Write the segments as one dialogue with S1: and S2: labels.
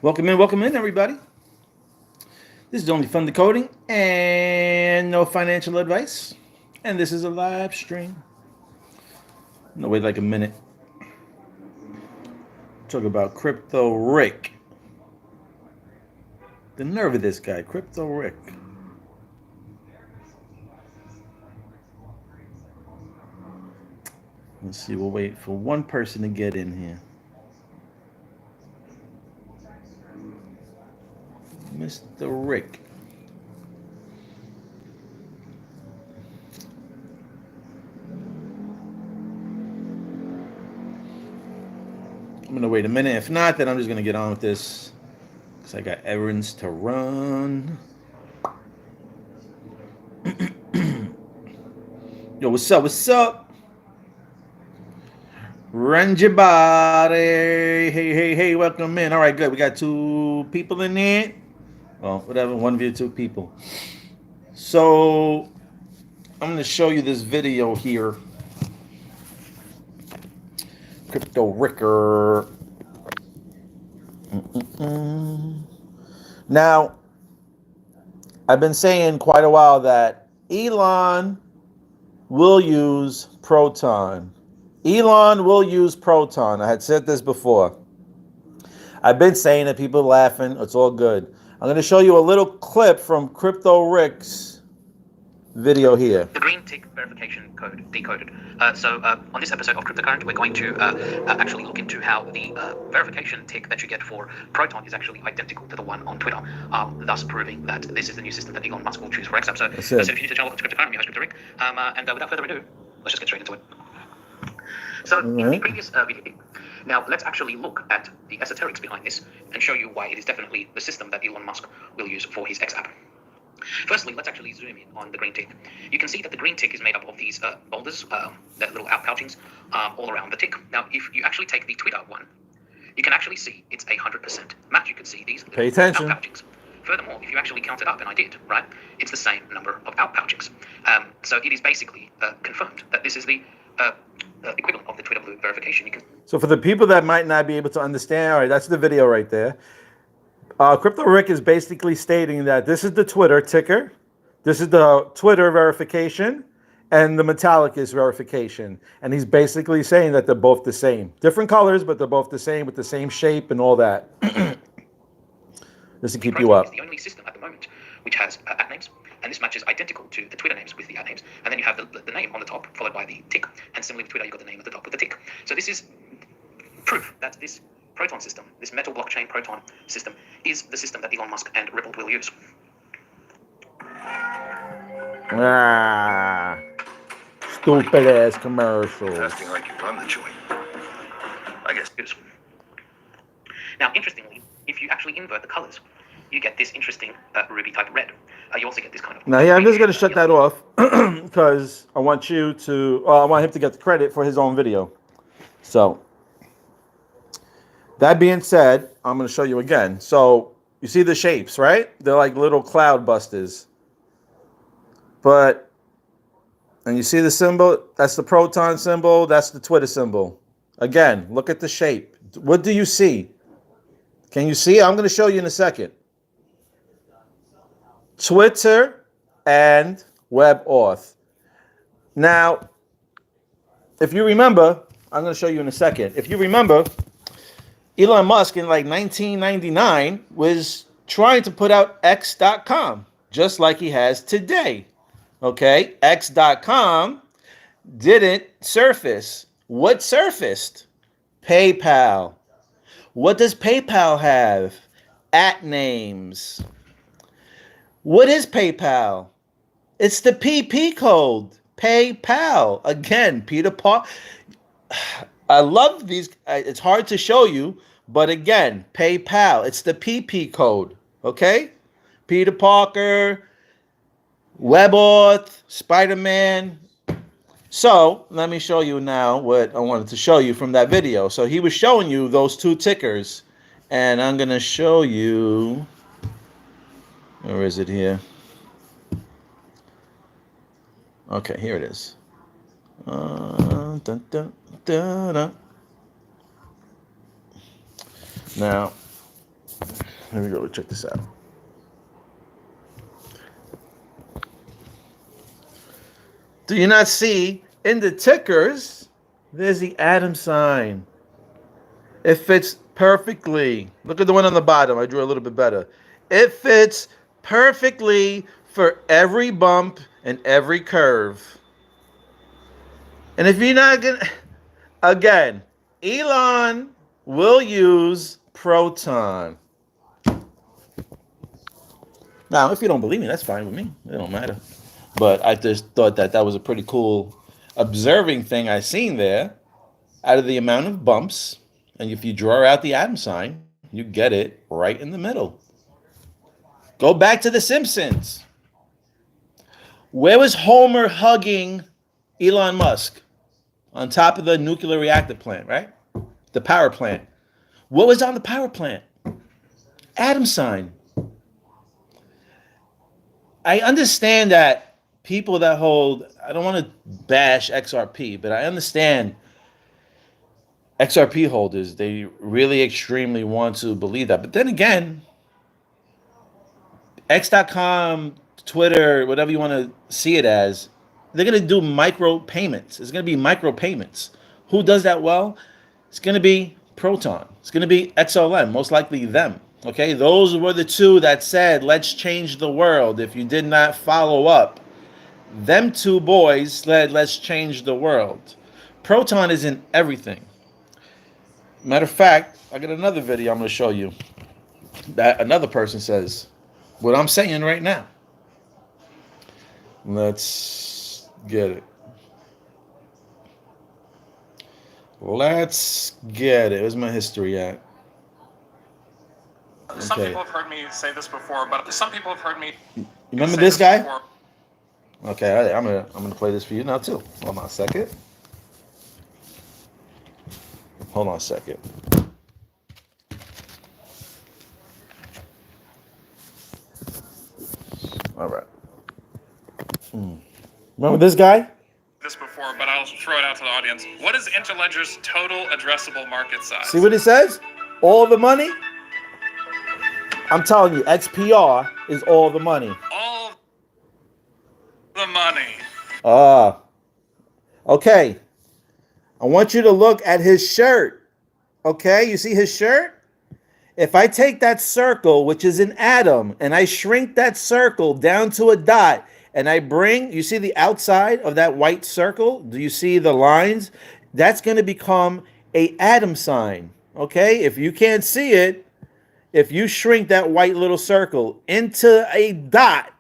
S1: Welcome in, everybody. This is only fun decoding and no financial advice. And this is a live stream. No, wait like a minute. Talk about Crypto Rick. The nerve of this guy, Crypto Rick. Let's see, we'll wait for one person to get in here. Mr. Rick. I'm going to wait a minute. If not, then I'm just going to get on with this because I got errands to run. Yo, what's up? What's up? Run your body. Hey, welcome in. All right, good. We got two people in there. Well, whatever, one view, two people. So, I'm going to show you this video here. Crypto Ricker. Now, I've been saying quite a while that Elon will use Proton. Elon will use Proton. I had said this before. I've been saying it. People laughing. It's all good. I'm going to show you a little clip from Crypto Rick's video here.
S2: The green tick verification code decoded. On this episode of Cryptocurrent, we're going to actually look into how the verification tick that you get for Proton is actually identical to the one on Twitter, thus proving that this is the new system that Elon Musk will choose for XApp. So if you're new to the channel, welcome to Cryptocurrent. I'm your host, Crypto Rick. And without further ado, let's just get straight into it. So in the previous video, now let's actually look at the esoterics behind this and show you why it is definitely the system that Elon Musk will use for his XApp. Firstly, let's actually zoom in on the green tick. You can see that the green tick is made up of these boulders, that little outpouchings, all around the tick. Now, if you actually take the Twitter one, you can actually see it's 100% match. You can see these outpouchings. Furthermore, if you actually count it up, and I did, right, it's the same number of outpouchings. So it is basically confirmed that this is the equivalent of the Twitter blue verification.
S1: So for the people that might not be able to understand, all right, that's the video right there. Crypto Rick is basically stating that this is the Twitter ticker, this is the Twitter verification, and the metallic is verification. And he's basically saying that they're both the same. Different colors, but they're both the same with the same shape and all that. Just to keep you up.
S2: It's the only system at the moment which has at names, and this matches identical to the Twitter names with the at names. And then you have the name on the top, followed by the tick. And similarly with Twitter, you've got the name at the top with the tick. So this is proof that this Proton system, this metal blockchain Proton system, is the system that Elon Musk and Ripple will use.
S1: Stupid ass commercial.
S3: Testing like you run the joint. I guess.
S2: Now, interestingly, if you actually invert the colors, you get this interesting ruby type red. You also get this kind of.
S1: Now, yeah, I'm just going to shut that off because I want you to. I want him to get the credit for his own video. So. That being said, I'm going to show you again. So you see the shapes, right? They're like little cloud busters. And you see the symbol? That's the Proton symbol. That's the Twitter symbol. Again, look at the shape. What do you see? Can you see? I'm going to show you in a second. Twitter and WebAuth. Now, if you remember, I'm going to show you in a second. If you remember, Elon Musk in like 1999 was trying to put out X.com, just like he has today. Okay, X.com didn't surface. What surfaced? PayPal. What does PayPal have? At names. What is PayPal? It's the PP code. PayPal. Again, Peter Paul. I love these. It's hard to show you, but again, PayPal. It's the PP code. Okay? Peter Parker, WebAuth, Spider-Man. So let me show you now what I wanted to show you from that video. So he was showing you those two tickers, and I'm going to show you. Where is it here? Okay, here it is. Dun, dun, dun, dun. Now, Here we go. Check this out. Do you not see in the tickers, there's the atom sign. It fits perfectly. Look at the one on the bottom. I drew a little bit better. It fits perfectly for every bump and every curve. And if you're not going to, again, Elon will use Proton. Now, if you don't believe me, that's fine with me. It don't matter. But I just thought that was a pretty cool observing thing I seen there. Out of the amount of bumps, and if you draw out the atom sign, you get it right in the middle. Go back to The Simpsons. Where was Homer hugging Elon Musk? On top of the nuclear reactor plant, right? The power plant. What was on the power plant? Atom sign. I understand that people that hold, I don't want to bash XRP, but I understand XRP holders, they really extremely want to believe that. But then again, X.com, Twitter, whatever you want to see it as, they're going to do micro payments. It's going to be micro payments. Who does that well? It's going to be Proton. It's going to be XLM, most likely them. Okay, those were the two that said, let's change the world. If you did not follow up, them two boys said, let's change the world. Proton is in everything. Matter of fact, I got another video I'm going to show you that another person says what I'm saying right now. Let's get it. Let's get it. Where's my history at?
S4: Some people have heard me say this before, but some people have heard me.
S1: You remember this guy? Before. Okay, I'm gonna play this for you now too. Hold on a second. Hold on a second. All right. Remember this guy?
S4: This before, but I'll throw it out to the audience. What is Interledger's total addressable market size?
S1: See what it says? All the money? I'm telling you, XPR is all the money.
S4: All the money.
S1: Okay. I want you to look at his shirt. Okay, you see his shirt? If I take that circle, which is an atom, and I shrink that circle down to a dot, and I bring, you see the outside of that white circle? Do you see the lines? That's going to become a atom sign. Okay, if you can't see it, if you shrink that white little circle into a dot,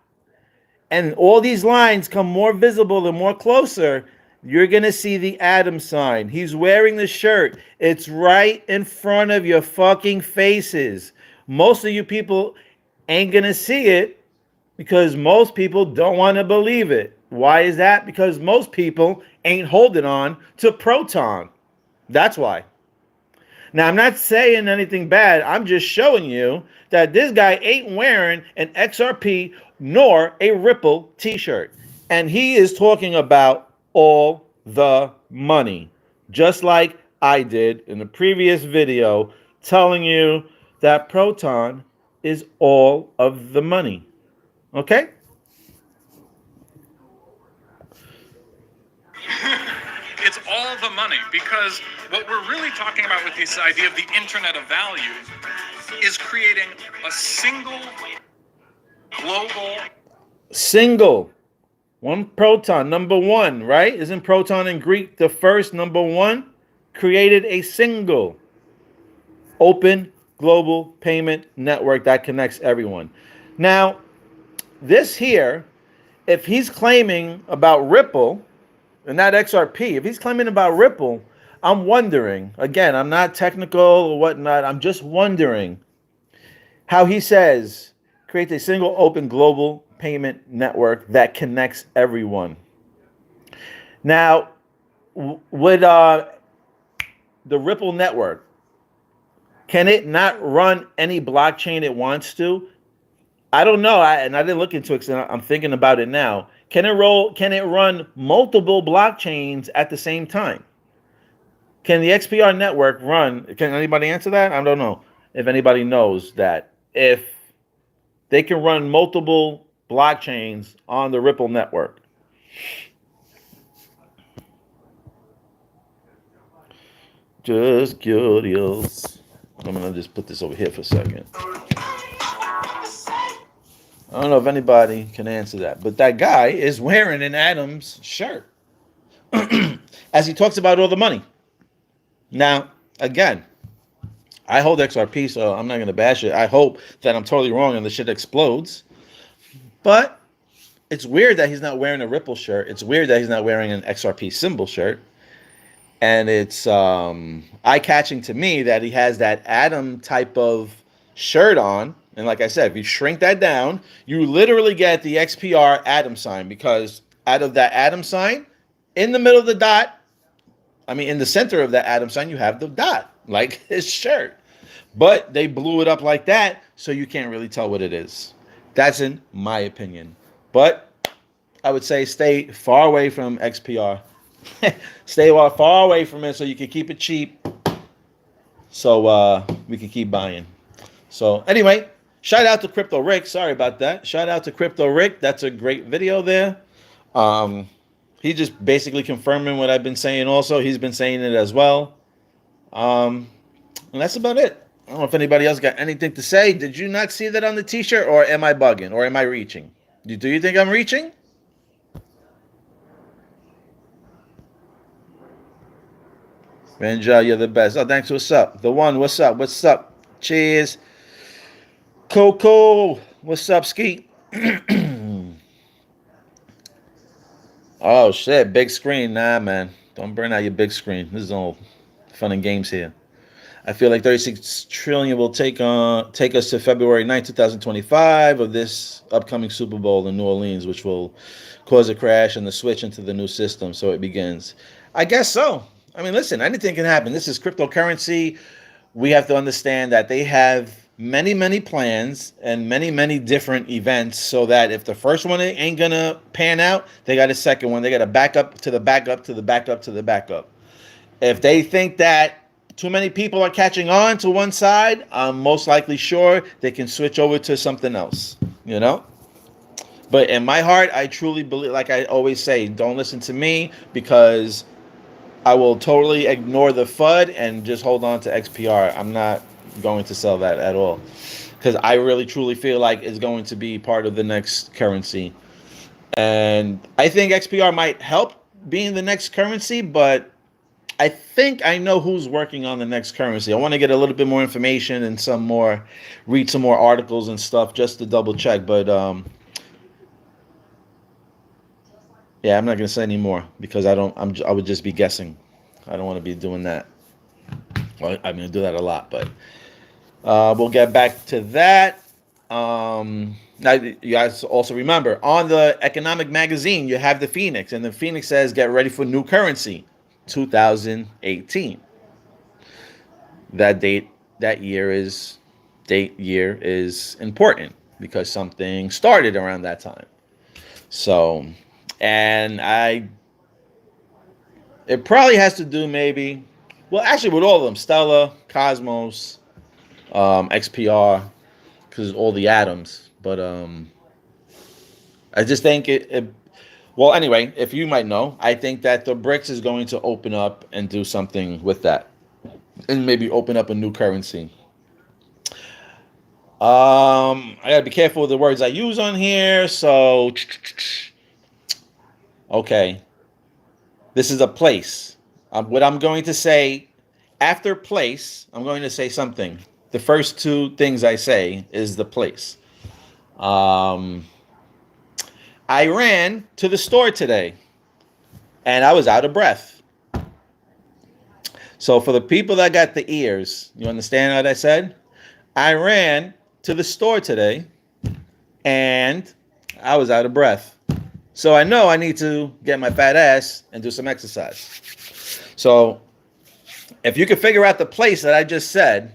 S1: and all these lines come more visible and more closer, you're going to see the atom sign. He's wearing the shirt. It's right in front of your fucking faces. Most of you people ain't going to see it because most people don't want to believe it. Why is that? Because most people ain't holding on to Proton. That's why. Now, I'm not saying anything bad. I'm just showing you that this guy ain't wearing an XRP nor a Ripple t-shirt. And he is talking about all the money, just like I did in the previous video, telling you that Proton is all of the money. Okay?
S4: It's all the money, because what we're really talking about with this idea of the Internet of Value is creating a single global...
S1: Single. One Proton, number one, right? Isn't Proton in Greek the first number one? Created a single open global payment network that connects everyone. Now, this here, if he's claiming about Ripple, and not XRP, if he's claiming about Ripple, I'm wondering, again, I'm not technical or whatnot, I'm just wondering how he says, creates a single open global payment network that connects everyone. Now, with the Ripple network, can it not run any blockchain it wants to? I don't know, and I didn't look into it because I'm thinking about it now. Can it run multiple blockchains at the same time? Can the XPR network run? Can anybody answer that? I don't know if anybody knows that. if they can run multiple blockchains on the Ripple network. Just curious. I'm gonna just put this over here for a second. I don't know if anybody can answer that, but that guy is wearing an Adams shirt as he talks about all the money. Now, again, I hold XRP, so I'm not going to bash it. I hope that I'm totally wrong and the shit explodes. But it's weird that he's not wearing a Ripple shirt. It's weird that he's not wearing an XRP symbol shirt. And it's eye-catching to me that he has that Atom type of shirt on. And like I said, if you shrink that down, you literally get the XPR Atom sign, because out of that Atom sign, in the middle of the dot, in the center of that Atom sign, you have the dot, like his shirt. But they blew it up like that, so you can't really tell what it is. That's in my opinion. But I would say stay far away from XPR. Stay far away from it so you can keep it cheap. So we can keep buying. So anyway, shout out to Crypto Rick. Sorry about that. Shout out to Crypto Rick. That's a great video there. He just basically confirming what I've been saying also. He's been saying it as well. And that's about it. I don't know if anybody else got anything to say. Did you not see that on the t-shirt, or am I bugging, or am I reaching? Do you think I'm reaching? Benja, you're the best. Oh, thanks. What's up? The one, what's up? What's up? Cheers. Coco, what's up, Skeet? Oh, shit. Big screen. Nah, man. Don't burn out your big screen. This is all fun and games here. I feel like 36 trillion will take us to February 9th, 2025 of this upcoming Super Bowl in New Orleans, which will cause a crash and the switch into the new system. So it begins. I guess so. Listen, anything can happen. This is cryptocurrency. We have to understand that they have many, many plans and many, many different events, so that if the first one ain't going to pan out, they got a second one. They got a backup to the backup to the backup to the backup. If they think that too many people are catching on to one side, I'm most likely sure they can switch over to something else, But in my heart, I truly believe, like I always say, don't listen to me, because I will totally ignore the FUD and just hold on to XPR. I'm not going to sell that at all, because I really truly feel like it's going to be part of the next currency. And I think XPR might help being the next currency, but I think I know who's working on the next currency. I want to get a little bit more information and read some more articles and stuff just to double check. But yeah, I'm not gonna say any more, because I would just be guessing. I don't want to be doing that. Well, I'm gonna do that a lot, but we'll get back to that. Now, you guys also remember, on the Economic Magazine, you have the Phoenix, and the Phoenix says, "Get ready for new currency." 2018. That year is important, because something started around that time. So, and it probably has to do maybe, well, actually with all of them, Stellar, Cosmos, XPR, because all the atoms. But I just think well, anyway, if you might know, I think that the BRICS is going to open up and do something with that, and maybe open up a new currency. I gotta be careful with the words I use on here. So, okay, this is a place. What I'm going to say after place, I'm going to say something. The first two things I say is the place. I ran to the store today, and I was out of breath. So for the people that got the ears, you understand what I said? I ran to the store today, and I was out of breath. So I know I need to get my fat ass and do some exercise. So if you can figure out the place that I just said,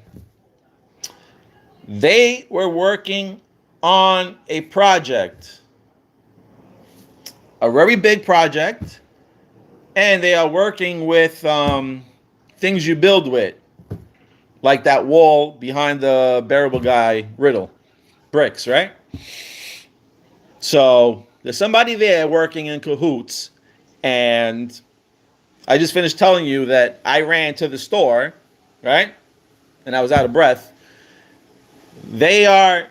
S1: they were working on a project. A very big project, and they are working with things you build with. like that wall behind the bearable guy riddle. Bricks, right? So there's somebody there working in cahoots, and I just finished telling you that I ran to the store, right? And I was out of breath. They are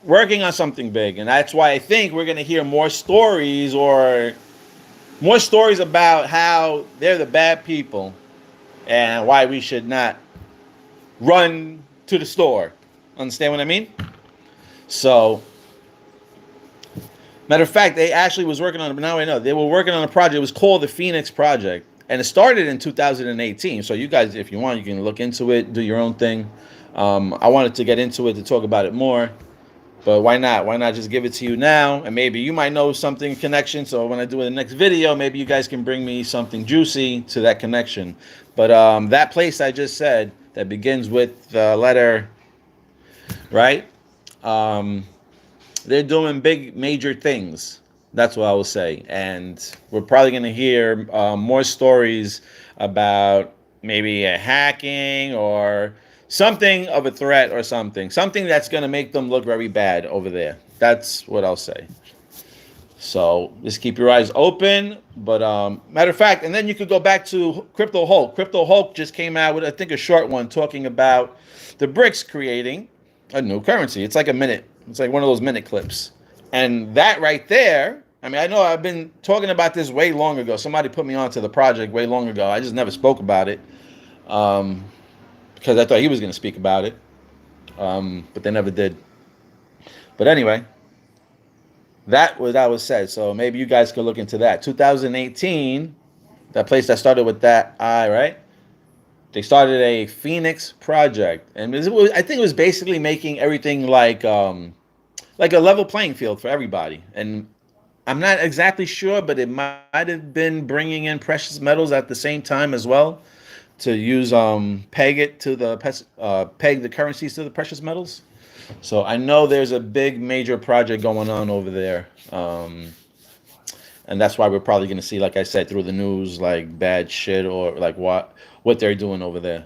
S1: working on something big, and that's why I think we're going to hear more stories about how they're the bad people and why we should not run to the store. Understand what I mean? So, matter of fact, they actually was working on it, but now I know. They were working on a project. It was called the Phoenix Project, and it started in 2018. So you guys, if you want, you can look into it, do your own thing. I wanted to get into it to talk about it more, but why not? Why not just give it to you now? And maybe you might know something connection. So when I do the next video, maybe you guys can bring me something juicy to that connection. But that place I just said that begins with the letter, right? They're doing big, major things. That's what I will say. And we're probably going to hear more stories about maybe a hacking or something of a threat or something that's going to make them look very bad over there. That's what I'll say. So just keep your eyes open. But matter of fact, and then you could go back to Crypto Hulk. Crypto Hulk just came out with, I think, a short one talking about the BRICS creating a new currency. It's like a minute. It's like one of those minute clips. And that right there, I mean, I know I've been talking about this way long ago. Somebody put me onto the project way long ago. I just never spoke about it. Because I thought he was going to speak about it, but they never did. But anyway, that was said. So maybe you guys could look into that. 2018, that place that started with that I, right? They started a Phoenix project, and I think it was basically making everything like a level playing field for everybody. And I'm not exactly sure, but it might have been bringing in precious metals at the same time as well, to use peg the currencies to the precious metals. So I know there's a big major project going on over there, and that's why we're probably going to see, like I said, through the news, like bad shit or like what they're doing over there.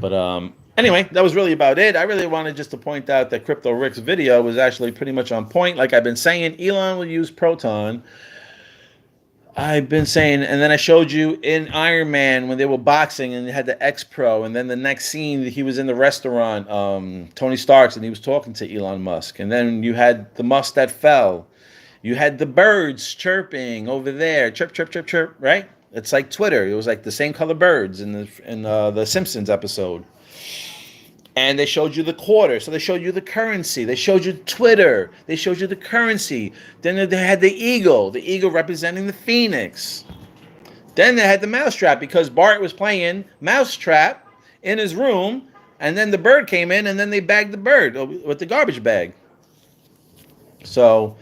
S1: But anyway, that was really about it. I really wanted just to point out that Crypto Rick's video was actually pretty much on point. Like I've been saying, Elon will use Proton. I've been saying, and then I showed you in Iron Man when they were boxing and they had the X Pro, and then the next scene he was in the restaurant, Tony Stark's, and he was talking to Elon Musk, and then you had the Musk that fell, you had the birds chirping over there, chirp chirp chirp chirp, right? It's like Twitter. It was like the same color birds in the Simpsons episode. And they showed you the quarter. So they showed you the currency. They showed you Twitter. They showed you the currency. Then they had the eagle representing the phoenix. Then they had the mousetrap because Bart was playing mousetrap in his room. And then the bird came in and then they bagged the bird with the garbage bag. So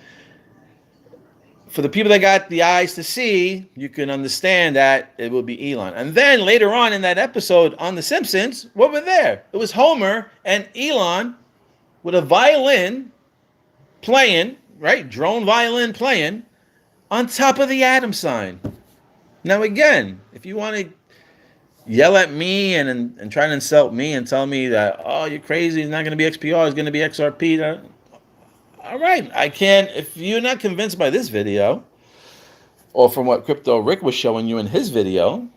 S1: for the people that got the eyes to see, you can understand that it will be Elon. And then later on in that episode on The Simpsons, what were there? It was Homer and Elon with a violin playing, right? Drone violin playing on top of the atom sign. Now again, if you want to yell at me and try to insult me and tell me that, oh, you're crazy, it's not going to be XPR, it's going to be XRP, all right, I can't. If you're not convinced by this video, or from what Crypto Rick was showing you in his video,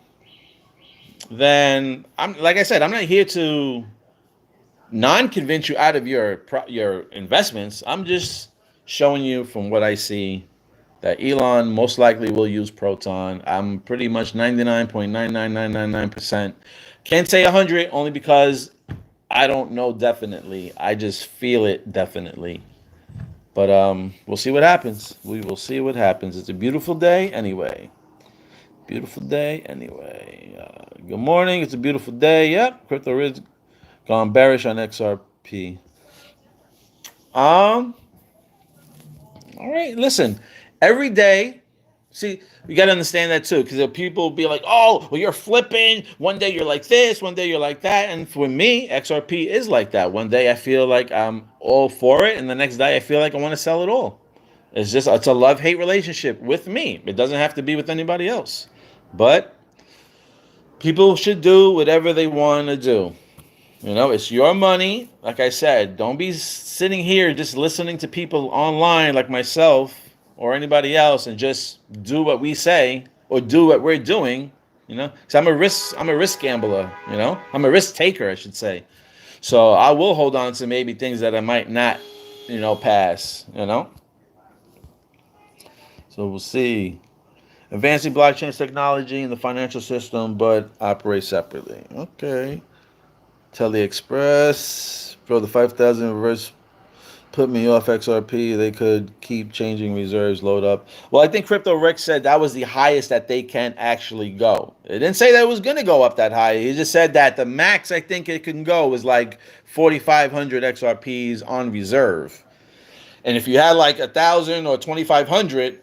S1: then like I said, I'm not here to non-convince you out of your investments. I'm just showing you from what I see that Elon most likely will use Proton. I'm pretty much 99.99999%. Can't say 100 only because I don't know definitely. I just feel it definitely. But we'll see what happens. We will see what happens. It's a beautiful day anyway. Beautiful day anyway. Good morning. It's a beautiful day. Yep. Crypto Risk gone bearish on XRP. All right. Listen. Every day. See, you got to understand that too, because people will be like, oh, well, you're flipping. One day you're like this, one day you're like that. And for me, XRP is like that. One day I feel like I'm all for it, and the next day I feel like I want to sell it all. It's a love-hate relationship with me. It doesn't have to be with anybody else. But people should do whatever they want to do. You know, it's your money. Like I said, don't be sitting here just listening to people online like myself or anybody else and just do what we say or do what we're doing. You know, because I'm a risk gambler. You know, I'm a risk taker, I should say. So I will hold on to maybe things that I might not, pass. You know. So we'll see. Advancing blockchain technology in the financial system, but operate separately. Okay. TeleExpress, bro, the 5,000 reverse put me off XRP. They could keep changing reserves, load up. Well, I think Crypto Rick said that was the highest that they can actually go. It didn't say that it was going to go up that high. He just said that the max I think it can go is like 4,500 XRPs on reserve. And if you had like 1,000 or 2,500,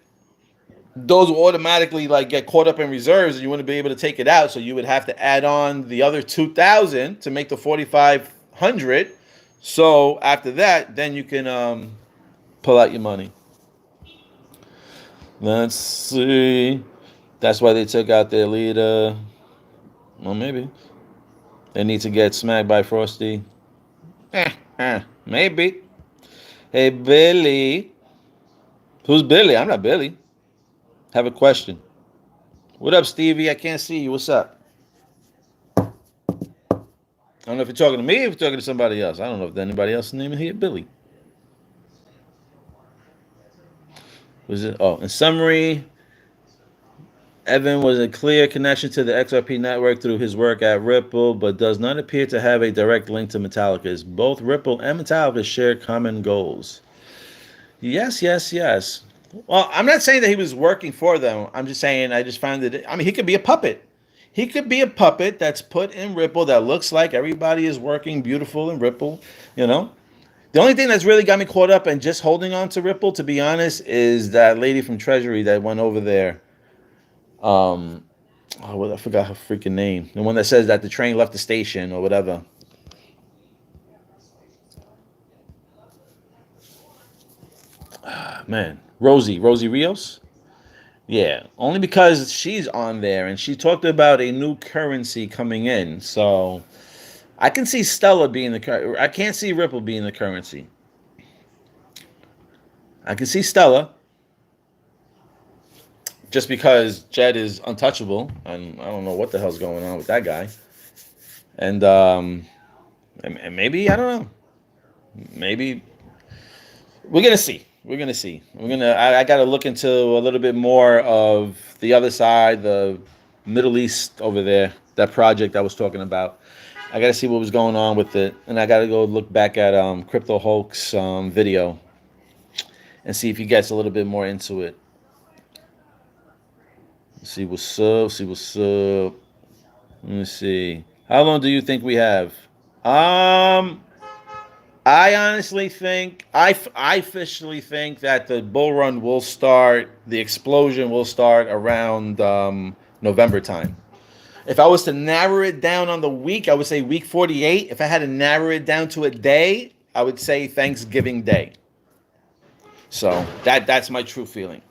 S1: those will automatically like get caught up in reserves and you wouldn't be able to take it out. So you would have to add on the other 2,000 to make the 4,500. So after that, then you can pull out your money. Let's see. That's why they took out their leader. Well, maybe. They need to get smacked by Frosty. Maybe. Hey, Billy. Who's Billy? I'm not Billy. Have a question. What up, Stevie? I can't see you. What's up? I don't know if you're talking to me or if you're talking to somebody else. I don't know if there's anybody else's name in here. Billy. Was it? Oh, in summary, Evan was a clear connection to the XRP network through his work at Ripple, but does not appear to have a direct link to Metallica's. Both Ripple and Metallica share common goals. Yes. Well, I'm not saying that he was working for them. I'm just saying I just found it. I mean, he could be a puppet. He could be a puppet that's put in Ripple that looks like everybody is working beautiful in Ripple, you know? The only thing that's really got me caught up and just holding on to Ripple, to be honest, is that lady from Treasury that went over there. I forgot her freaking name. The one that says that the train left the station or whatever. Man, Rosie Rios. Yeah, only because she's on there and she talked about a new currency coming in. So I can see Stella being the currency. I can't see Ripple being the currency. I can see Stella just because Jed is untouchable and I don't know what the hell's going on with that guy. And maybe, I don't know. Maybe we're going to see. I got to look into a little bit more of the other side, the Middle East over there, that project I was talking about. I got to see what was going on with it. And I got to go look back at Crypto Hulk's video and see if he gets a little bit more into it. See what's up. Let me see. How long do you think we have? I honestly think, I officially think that the bull run will start, the explosion will start around November time. If I was to narrow it down on the week, I would say week 48. If I had to narrow it down to a day, I would say Thanksgiving Day. So that's my true feeling.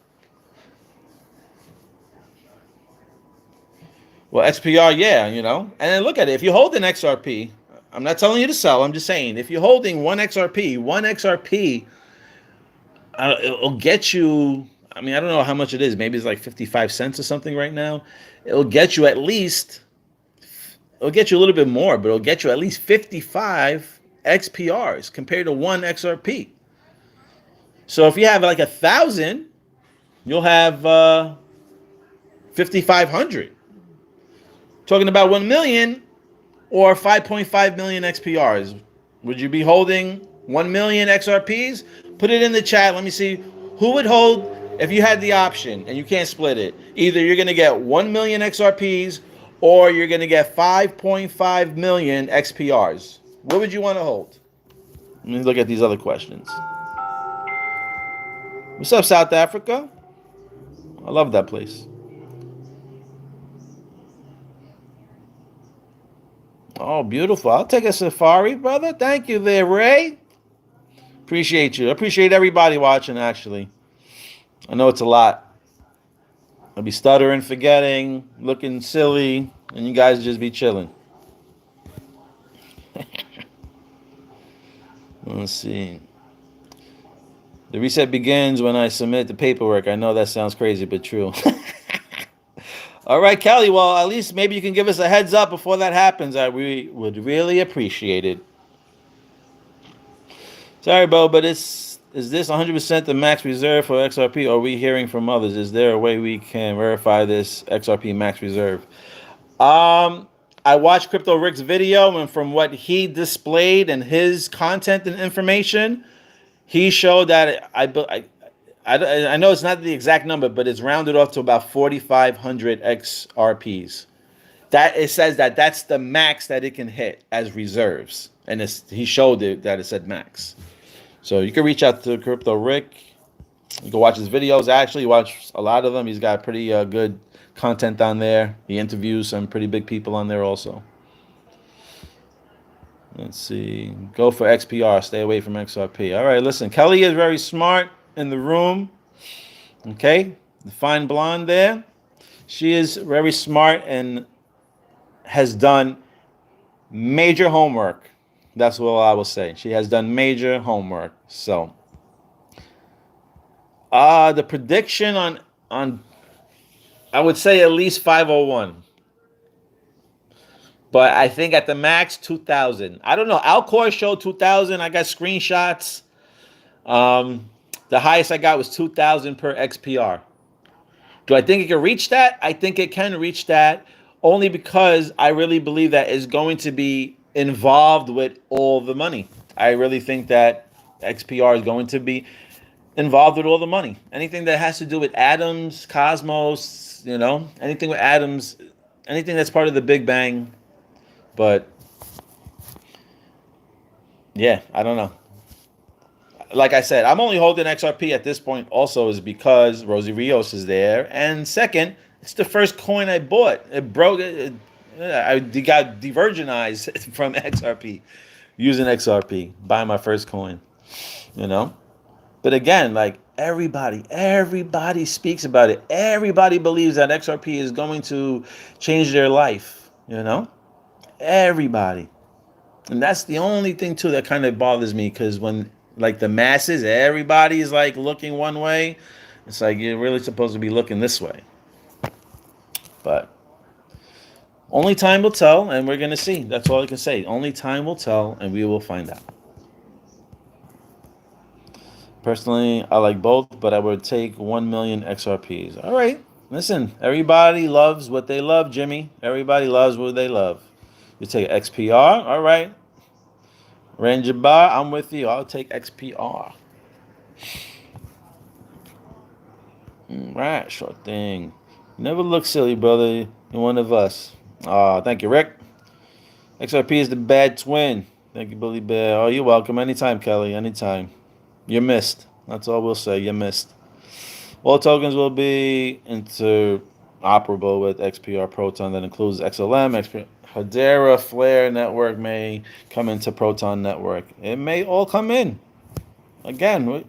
S1: Well, XPR, yeah, And then look at it. If you hold an XRP, I'm not telling you to sell. I'm just saying, if you're holding one XRP, it'll get you, I mean, I don't know how much it is. Maybe it's like 55 cents or something right now. It'll get you a little bit more, but it'll get you at least 55 XPRs compared to one XRP. So if you have like 1,000, you'll have 5,500. Talking about 1 million or 5.5 million XPRs. Would you be holding 1 million XRPs? Put it in the chat. Let me see who would hold if you had the option and you can't split it. Either you're going to get 1 million XRPs or you're going to get 5.5 million XPRs. What would you want to hold? Let me look at these other questions. What's up, South Africa? I love that place. Oh, beautiful. I'll take a safari, brother. Thank you there, Ray. Appreciate you. I appreciate everybody watching, actually. I know it's a lot. I'll be stuttering, forgetting, looking silly, and you guys just be chilling. Let's see. The reset begins when I submit the paperwork. I know that sounds crazy, but true. All right, Kelly. Well, at least maybe you can give us a heads up before that happens. We would really appreciate it. Sorry, Bo, but is this 100% the max reserve for XRP? Or are we hearing from others? Is there a way we can verify this XRP max reserve? I watched Crypto Rick's video, and from what he displayed and his content and information, he showed that I know it's not the exact number, but it's rounded off to about 4,500 XRPs. That it says that that's the max that it can hit as reserves, and he showed it that it said max. So you can reach out to Crypto Rick. You can watch his videos. Actually, watch a lot of them. He's got pretty good content on there. He interviews some pretty big people on there also. Let's see. Go for XPR. Stay away from XRP. All right, listen. Kelly is very smart in the room. Okay? The fine blonde there. She is very smart and has done major homework. That's what I will say. She has done major homework. So, the prediction on I would say at least 501. But I think at the max, 2,000. I don't know. Alcor showed 2,000. I got screenshots. The highest I got was 2,000 per XPR. Do I think it can reach that? I think it can reach that only because I really believe that it's going to be involved with all the money. I really think that XPR is going to be involved with all the money. Anything that has to do with atoms, cosmos, anything with atoms, anything that's part of the Big Bang. But yeah, I don't know. Like I said, I'm only holding XRP at this point also is because Rosie Rios is there. And second, it's the first coin I bought. It broke. I got divergenized from XRP, using XRP, buying my first coin, But again, like everybody speaks about it. Everybody believes that XRP is going to change their life, Everybody. And that's the only thing too that kind of bothers me, because when like the masses, everybody is like looking one way, it's like you're really supposed to be looking this way. But only time will tell, and we're gonna see. That's all I can say. Only time will tell, and we will find out. Personally, I like both, but I would take 1 million XRPs. All right, listen. Everybody loves what they love, Jimmy. Everybody loves what they love. You take XPR, all right. Ranger Bar, I'm with you. I'll take XPR. Right, sure thing. Never look silly, brother. You're one of us. Thank you, Rick. XRP is the bad twin. Thank you, Bully Bear. Oh, you're welcome. Anytime, Kelly. Anytime. You're missed. That's all we'll say. You're missed. All tokens will be interoperable with XPR Proton. That includes XLM, XPR. Hedera, Flare network may come into Proton network. It may all come in. Again,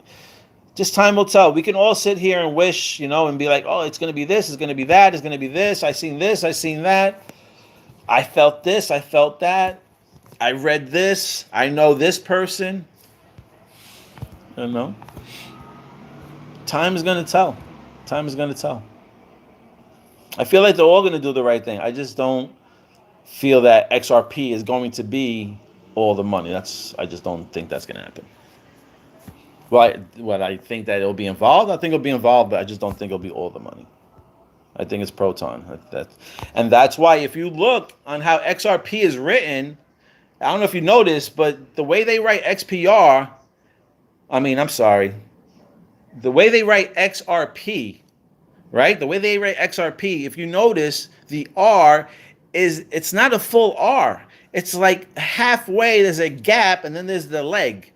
S1: just time will tell. We can all sit here and wish, and be like, oh, it's going to be this, it's going to be that, it's going to be this. I seen this, I seen that. I felt this, I felt that. I read this. I know this person. Time is going to tell. Time is going to tell. I feel like they're all going to do the right thing. I just don't feel that XRP is going to be all the money. I just don't think that's going to happen. Well, I think that it'll be involved. I think it'll be involved, but I just don't think it'll be all the money. I think it's Proton. And that's why if you look on how XRP is written, I don't know if you noticed, but the way they write XPR, the way they write XRP, right? The way they write XRP, if you notice, the R it's not a full R. It's like halfway, there's a gap, and then there's the leg.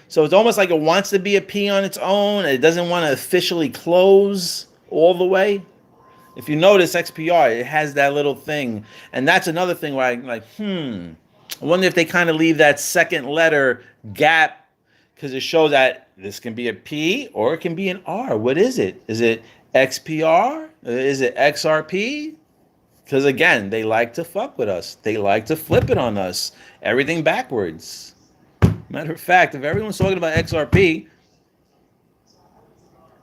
S1: So it's almost like it wants to be a P on its own, and it doesn't want to officially close all the way. If you notice XPR, it has that little thing. And that's another thing where I'm like, I wonder if they kind of leave that second letter gap, because it shows that this can be a P or it can be an R. What is it? Is it XPR? Is it XRP? Because again, they like to fuck with us. They like to flip it on us. Everything backwards. Matter of fact, if everyone's talking about XRP,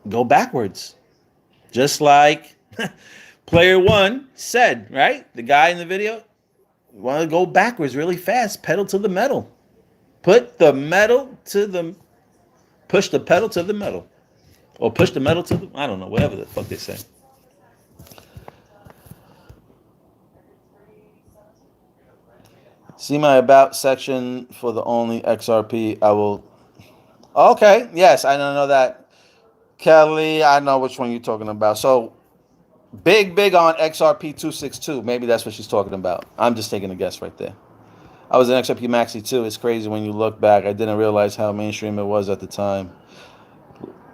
S1: go backwards. Just like player one said, right? The guy in the video, you want to go backwards really fast, pedal to the metal. Push the pedal to the metal. Or push the metal to the, I don't know, whatever the fuck they say. See my about section for the only XRP I will. Okay, yes, I don't know that. Kelly, I know which one you're talking about. So, big on XRP 262. Maybe that's what she's talking about. I'm just taking a guess right there. I was an XRP Maxi too. It's crazy when you look back. I didn't realize how mainstream it was at the time.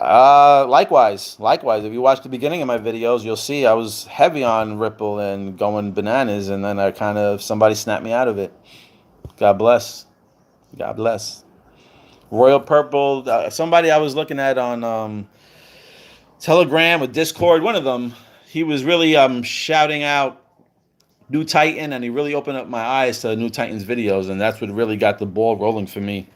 S1: Likewise. If you watch the beginning of my videos, you'll see I was heavy on Ripple and going bananas, and then somebody snapped me out of it. God bless. Royal Purple. Somebody I was looking at on Telegram or Discord, one of them, he was really shouting out New Titan, and he really opened up my eyes to New Titan's videos, and that's what really got the ball rolling for me.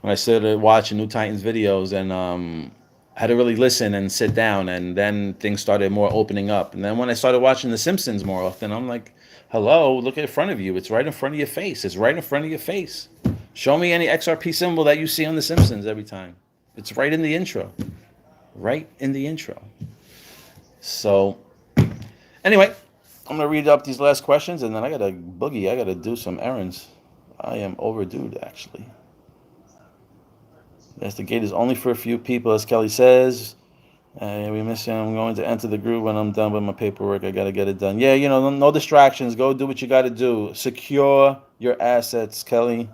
S1: When I started watching New Titan's videos, and had to really listen and sit down, and then things started more opening up. And then when I started watching The Simpsons more often, I'm like, hello, look in front of you. It's right in front of your face. It's right in front of your face. Show me any XRP symbol that you see on The Simpsons every time. It's right in the intro. Right in the intro. So, anyway, I'm going to read up these last questions, and then I got to boogie. I got to do some errands. I am overdue, actually. Yes, the gate is only for a few people, as Kelly says. We miss him. I'm going to enter the group when I'm done with my paperwork. I got to get it done. Yeah, no distractions. Go do what you got to do. Secure your assets, Kelly.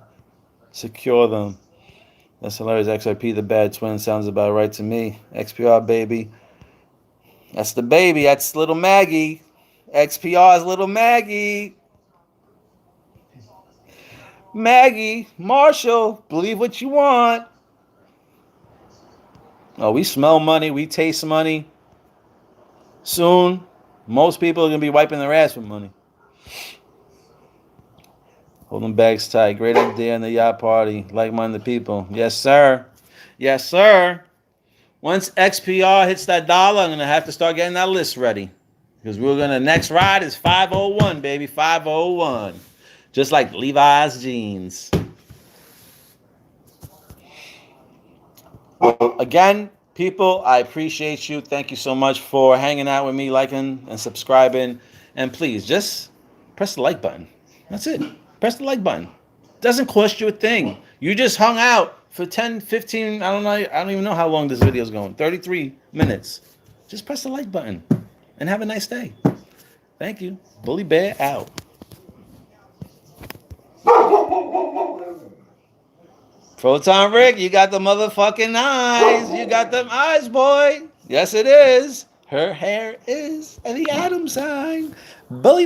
S1: Secure them. That's hilarious. XRP, the bad twin, sounds about right to me. XPR, baby. That's the baby. That's little Maggie. XPR is little Maggie. Maggie, Marshall, believe what you want. Oh, we smell money. We taste money. Soon, most people are going to be wiping their ass with money. Holding bags tight. Great idea in the yacht party. Like-minded people. Yes, sir. Yes, sir. Once XPR hits that dollar, I'm going to have to start getting that list ready. Because next ride is 501, baby. 501. Just like Levi's jeans. Again, people, I appreciate you. Thank you so much for hanging out with me, liking and subscribing. And please, just press the like button. That's it. Press the like button. Doesn't cost you a thing. You just hung out for 10, 15, I don't even know how long this video is going. 33 minutes. Just press the like button. And have a nice day. Thank you. Bully Bear out. Proton Rick, you got the motherfucking eyes. You got them eyes, boy. Yes, it is. Her hair is the atom sign. Bully Bear.